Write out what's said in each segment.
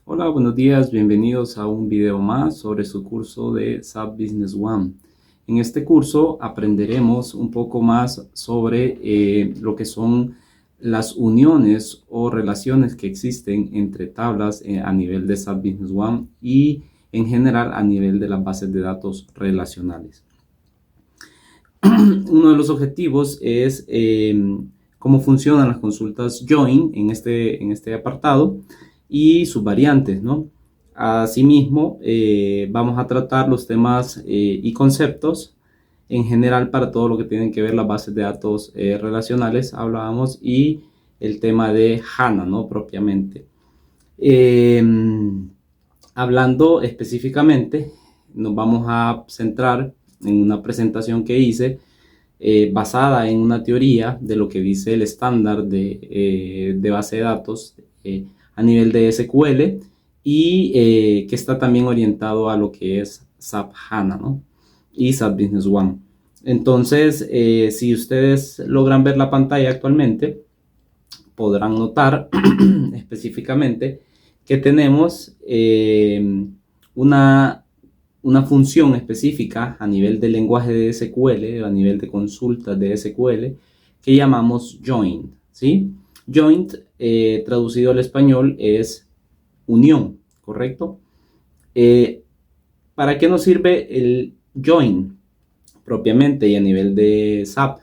Hola, buenos días, bienvenidos a un video más sobre su curso de SAP Business One. En este curso aprenderemos un poco más sobre lo que son las uniones o relaciones que existen entre tablas a nivel de SAP Business One y en general a nivel de las bases de datos relacionales. Uno de los objetivos es cómo funcionan las consultas join en este apartado y sus variantes, ¿no? Asimismo, vamos a tratar los temas y conceptos en general para todo lo que tienen que ver las bases de datos relacionales, hablábamos, y el tema de HANA, ¿no? Propiamente. Hablando específicamente, nos vamos a centrar en una presentación que hice basada en una teoría de lo que dice el estándar de base de datos a nivel de SQL y que está también orientado a lo que es SAP HANA, ¿no? Y SAP Business One. Entonces, si ustedes logran ver la pantalla actualmente, podrán notar específicamente que tenemos una función específica a nivel de lenguaje de SQL, a nivel de consultas de SQL, que llamamos join, ¿sí? Joint, traducido al español, es unión, ¿correcto? ¿Para qué nos sirve el join propiamente y a nivel de SAP?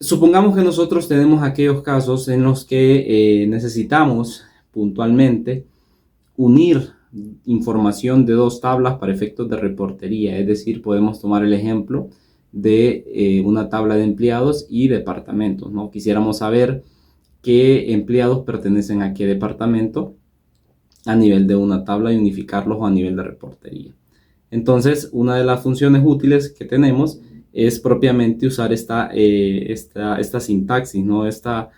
Supongamos que nosotros tenemos aquellos casos en los que necesitamos puntualmente unir información de dos tablas para efectos de reportería, es decir, podemos tomar el ejemplo de una tabla de empleados y departamentos, ¿no? Quisiéramos saber qué empleados pertenecen a qué departamento a nivel de una tabla y unificarlos a nivel de reportería. Entonces, una de las funciones útiles que tenemos es propiamente usar esta sintaxis, ¿no? Esta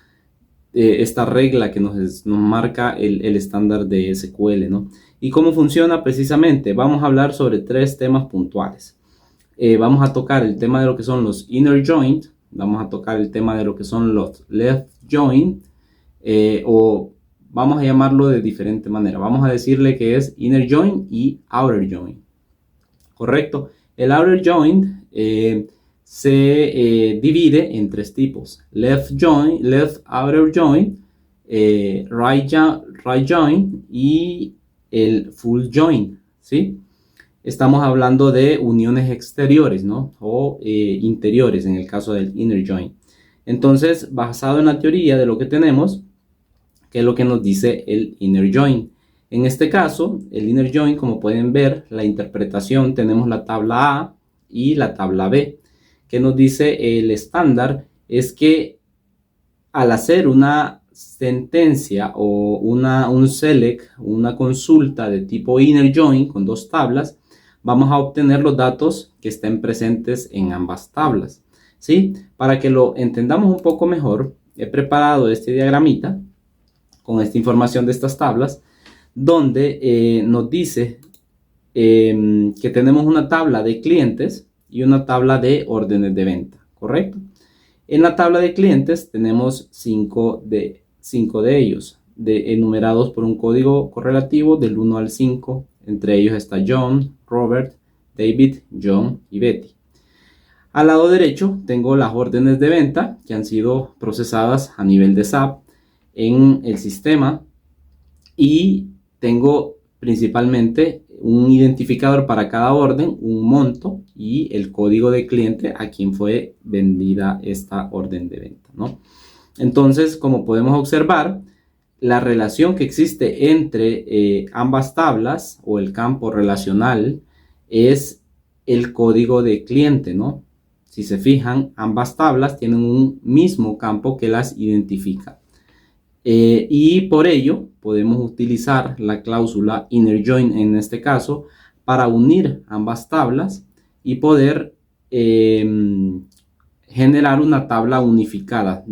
regla que nos marca el estándar de SQL, ¿no? ¿Y cómo funciona? Precisamente vamos a hablar sobre tres temas puntuales. Vamos a tocar el tema de lo que son los inner join, vamos a tocar el tema de lo que son los left join, o vamos a llamarlo de diferente manera. Vamos a decirle que es inner join y outer join. Correcto. El outer join se divide en tres tipos: left join, left outer join, right join y el full join, ¿sí? Estamos hablando de uniones exteriores, ¿no? O interiores en el caso del inner join. Entonces, basado en la teoría de lo que tenemos, ¿qué es lo que nos dice el inner join? En este caso, el inner join, como pueden ver, la interpretación, tenemos la tabla A y la tabla B. ¿Qué nos dice el estándar? Es que al hacer una sentencia o un select, una consulta de tipo inner join con dos tablas, vamos a obtener los datos que estén presentes en ambas tablas, ¿sí? Para que lo entendamos un poco mejor, he preparado este diagramita con esta información de estas tablas, donde nos dice que tenemos una tabla de clientes y una tabla de órdenes de venta, ¿correcto? En la tabla de clientes tenemos 5 de ellos, enumerados por un código correlativo del 1 al 5. Entre ellos está John, Robert, David, John y Betty. Al lado derecho tengo las órdenes de venta que han sido procesadas a nivel de SAP en el sistema, y tengo principalmente un identificador para cada orden, un monto y el código de cliente a quien fue vendida esta orden de venta, ¿no? Entonces, como podemos observar, la relación que existe entre ambas tablas o el campo relacional es el código de cliente, ¿no? Si se fijan, ambas tablas tienen un mismo campo que las identifica. Y por ello podemos utilizar la cláusula inner join en este caso para unir ambas tablas y poder generar una tabla unificada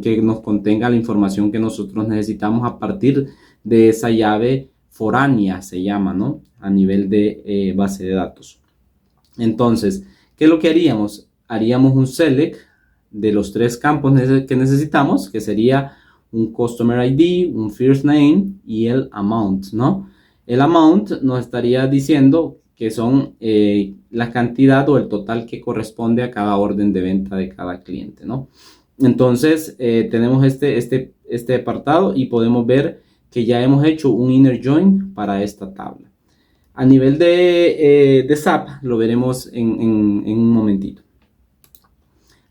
que nos contenga la información que nosotros necesitamos a partir de esa llave foránea, se llama, ¿no? A nivel de base de datos. Entonces, ¿qué es lo que haríamos? Haríamos un select de los tres campos que necesitamos, que sería un Customer ID, un First Name y el Amount, ¿no? El Amount nos estaría diciendo que son la cantidad o el total que corresponde a cada orden de venta de cada cliente, ¿no? Entonces, tenemos este apartado y podemos ver que ya hemos hecho un inner join para esta tabla. A nivel de SAP lo veremos en un momentito.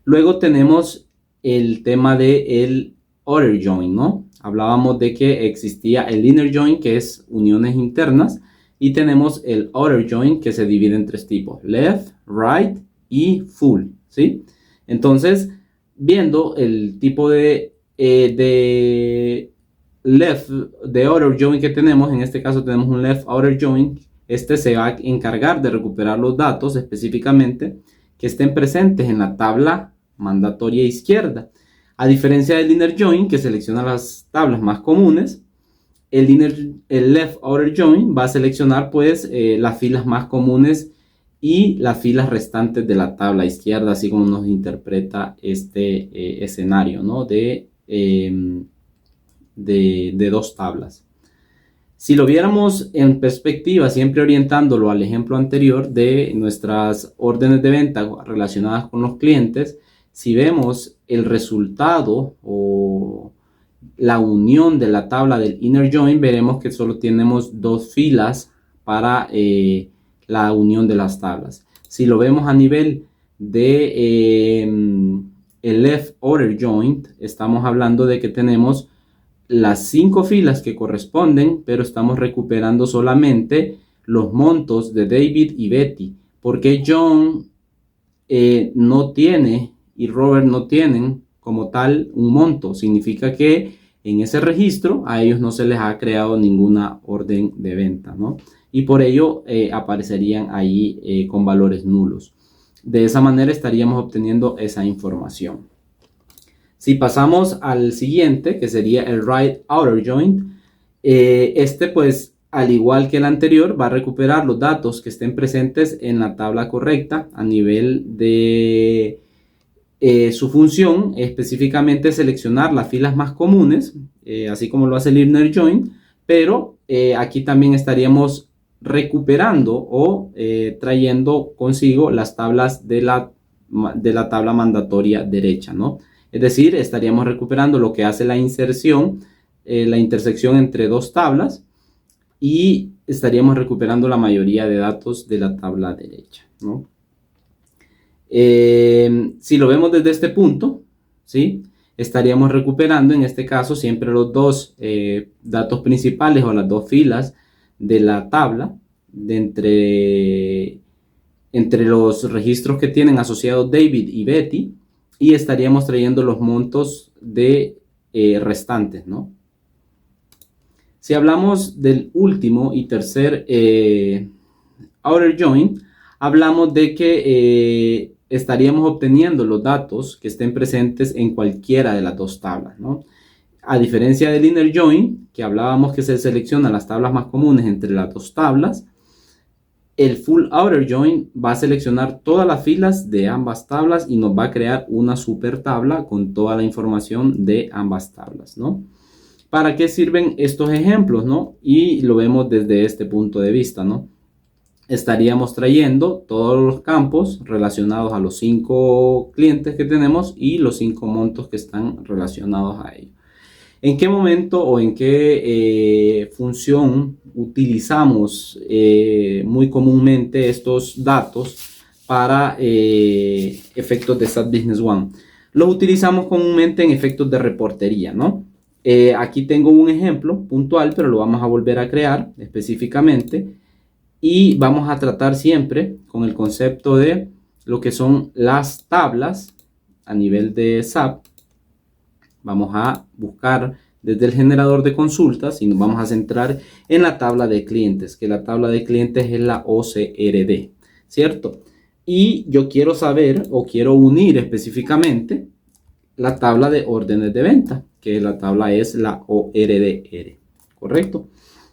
Luego tenemos el tema de el outer join, ¿no? Hablábamos de que existía el inner join, que es uniones internas, y tenemos el outer join, que se divide en tres tipos: left, right y full, ¿sí? Entonces, viendo el tipo de left, de outer join que tenemos, en este caso tenemos un left outer join. Este se va a encargar de recuperar los datos específicamente que estén presentes en la tabla mandatoria izquierda. A diferencia del inner join, que selecciona las tablas más comunes, el left outer join va a seleccionar pues las filas más comunes y las filas restantes de la tabla izquierda, así como nos interpreta este escenario, ¿no? de dos tablas. Si lo viéramos en perspectiva, siempre orientándolo al ejemplo anterior de nuestras órdenes de venta relacionadas con los clientes, si vemos el resultado o la unión de la tabla del inner join, veremos que solo tenemos dos filas para la unión de las tablas. Si lo vemos a nivel de el left outer join, estamos hablando de que tenemos las 5 filas que corresponden, pero estamos recuperando solamente los montos de David y Betty, porque John no tiene y Robert no tienen como tal un monto. Significa que en ese registro a ellos no se les ha creado ninguna orden de venta, ¿no? Y por ello aparecerían ahí con valores nulos. De esa manera estaríamos obteniendo esa información. Si pasamos al siguiente, que sería el right outer join, pues al igual que el anterior va a recuperar los datos que estén presentes en la tabla correcta a nivel de su función, específicamente seleccionar las filas más comunes, así como lo hace el inner join, pero aquí también estaríamos recuperando o trayendo consigo las tablas de la tabla mandatoria derecha, ¿no? Es decir, estaríamos recuperando lo que hace la inserción, la intersección entre dos tablas, y estaríamos recuperando la mayoría de datos de la tabla derecha, ¿no? Si lo vemos desde este punto, ¿sí? Estaríamos recuperando en este caso siempre los dos datos principales o las dos filas de la tabla entre los registros que tienen asociados David y Betty, y estaríamos trayendo los montos de restantes, ¿no? Si hablamos del último y tercer outer join, hablamos de que estaríamos obteniendo los datos que estén presentes en cualquiera de las dos tablas, ¿no? A diferencia del inner join, que hablábamos que se seleccionan las tablas más comunes entre las dos tablas, el full outer join va a seleccionar todas las filas de ambas tablas y nos va a crear una super tabla con toda la información de ambas tablas, ¿no? ¿Para qué sirven estos ejemplos, no? Y lo vemos desde este punto de vista, ¿no? Estaríamos trayendo todos los campos relacionados a los 5 clientes que tenemos y los 5 montos que están relacionados a ellos. ¿En qué momento o en qué función utilizamos muy comúnmente estos datos para efectos de SAP Business One? Los utilizamos comúnmente en efectos de reportería, ¿no? Aquí tengo un ejemplo puntual, pero lo vamos a volver a crear específicamente, y vamos a tratar siempre con el concepto de lo que son las tablas a nivel de SAP. Vamos a buscar desde el generador de consultas y nos vamos a centrar en la tabla de clientes, que la tabla de clientes es la OCRD, ¿cierto? Y yo quiero saber o quiero unir específicamente la tabla de órdenes de venta, que la tabla es la ORDR, ¿correcto?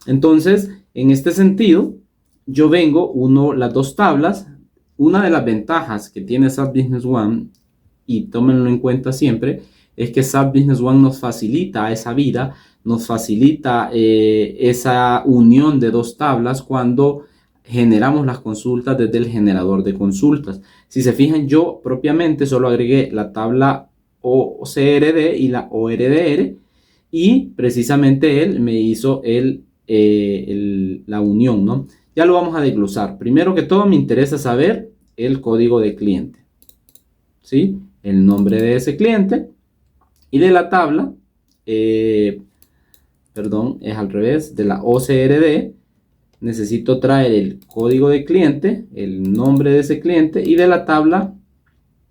Entonces, en este sentido, yo vengo, uno las dos tablas. Una de las ventajas que tiene SAP Business One y tómenlo en cuenta siempre, es que SAP Business One nos facilita esa vida, nos facilita esa unión de dos tablas cuando generamos las consultas desde el generador de consultas. Si se fijan, yo propiamente solo agregué la tabla OCRD y la ORDR y precisamente él me hizo la unión, ¿no? Ya lo vamos a desglosar. Primero que todo me interesa saber el código de cliente, ¿sí? El nombre de ese cliente y de la tabla, perdón, es al revés, de la OCRD. Necesito traer el código de cliente, el nombre de ese cliente y de la tabla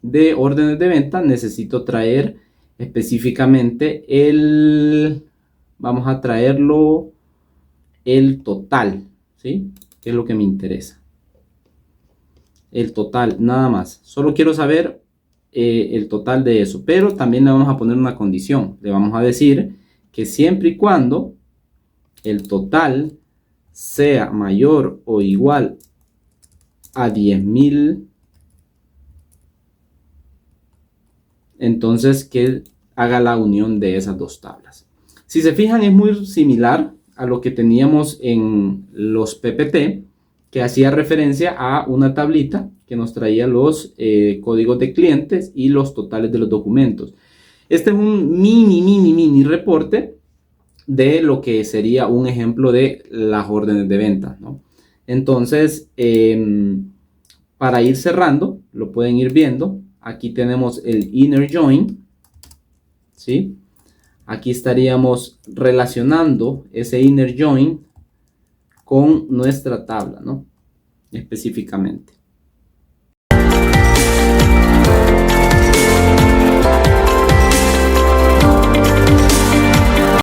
de órdenes de venta necesito traer específicamente vamos a traerlo el total, ¿sí? Que es lo que me interesa. El total, nada más. Solo quiero saber el total de eso, pero también le vamos a poner una condición. Le vamos a decir que siempre y cuando el total sea mayor o igual a 10,000, entonces que haga la unión de esas dos tablas. Si se fijan, es muy similar a lo que teníamos en los PPT, que hacía referencia a una tablita que nos traía los códigos de clientes y los totales de los documentos. Este es un mini reporte de lo que sería un ejemplo de las órdenes de venta, ¿no? Entonces, para ir cerrando, lo pueden ir viendo. Aquí tenemos el inner join, ¿sí? Aquí estaríamos relacionando ese inner join con nuestra tabla, ¿no? Específicamente.